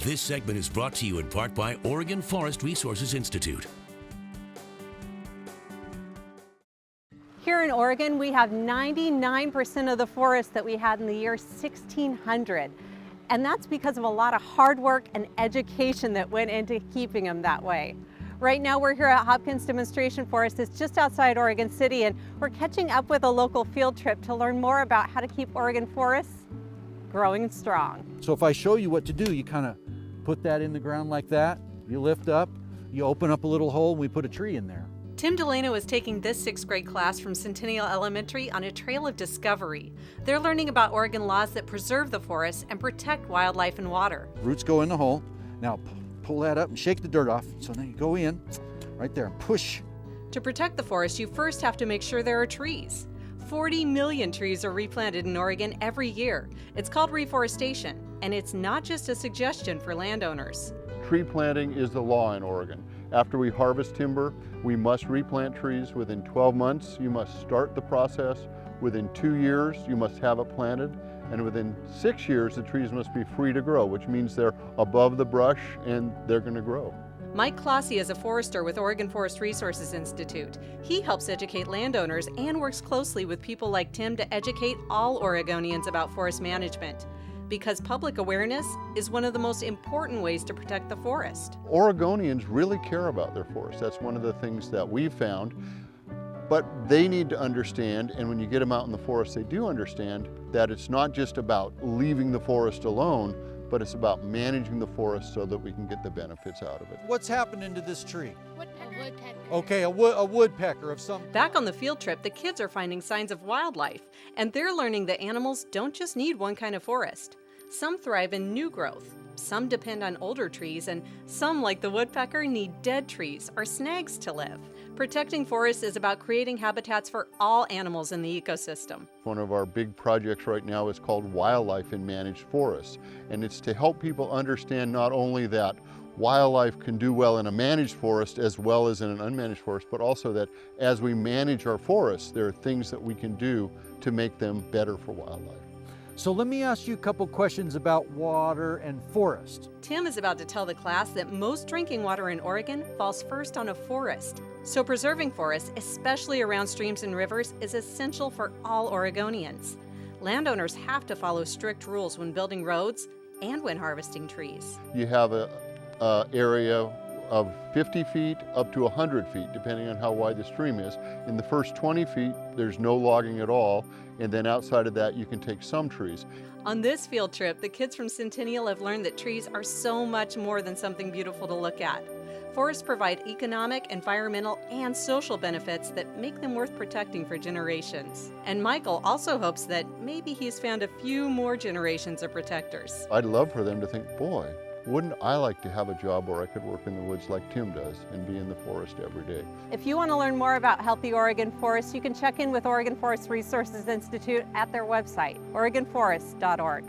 This segment is brought to you in part by Oregon Forest Resources Institute. Here in Oregon, we have 99% of the forest that we had in the year 1600. And that's because of a lot of hard work and education that went into keeping them that way. Right now we're here at Hopkins Demonstration Forest. It's just outside Oregon City, and we're catching up with a local field trip to learn more about how to keep Oregon forests growing strong. So if I show you what to do, you kind of put that in the ground like that, you lift up, you open up a little hole, and we put a tree in there. Tim Delano is taking this 6th grade class from Centennial Elementary on a trail of discovery. They're learning about Oregon laws that preserve the forests and protect wildlife and water. Roots go in the hole. Now pull that up and shake the dirt off. So then you go in right there and push. To protect the forest, you first have to make sure there are trees. 40 million trees are replanted in Oregon every year. It's called reforestation, and it's not just a suggestion for landowners. Tree planting is the law in Oregon. After we harvest timber, we must replant trees within 12 months. You must start the process. Within 2 years, you must have it planted. And within 6 years, the trees must be free to grow, which means they're above the brush and they're going to grow. Mike Clossy is a forester with Oregon Forest Resources Institute. He helps educate landowners and works closely with people like Tim to educate all Oregonians about forest management, because public awareness is one of the most important ways to protect the forest. Oregonians really care about their forests. That's one of the things that we've found. But they need to understand, and when you get them out in the forest, they do understand that it's not just about leaving the forest alone, but it's about managing the forest so that we can get the benefits out of it. What's happening to this tree? Woodpecker. Okay, a woodpecker of some... Back on the field trip, the kids are finding signs of wildlife, and they're learning that animals don't just need one kind of forest. Some thrive in new growth, some depend on older trees, and some, like the woodpecker, need dead trees or snags to live. Protecting forests is about creating habitats for all animals in the ecosystem. One of our big projects right now is called Wildlife in Managed Forests, and it's to help people understand not only that wildlife can do well in a managed forest as well as in an unmanaged forest, but also that as we manage our forests, there are things that we can do to make them better for wildlife. So let me ask you a couple questions about water and forest. Tim is about to tell the class that most drinking water in Oregon falls first on a forest. So preserving forests, especially around streams and rivers, is essential for all Oregonians. Landowners have to follow strict rules when building roads and when harvesting trees. You have an area of 50 feet up to 100 feet, depending on how wide the stream is. In the first 20 feet, there's no logging at all, and then outside of that, you can take some trees. On this field trip, the kids from Centennial have learned that trees are so much more than something beautiful to look at. Forests provide economic, environmental, and social benefits that make them worth protecting for generations. And Michael also hopes that maybe he's found a few more generations of protectors. I'd love for them to think, boy, wouldn't I like to have a job where I could work in the woods like Tim does and be in the forest every day? If you want to learn more about healthy Oregon forests, you can check in with Oregon Forest Resources Institute at their website, oregonforest.org.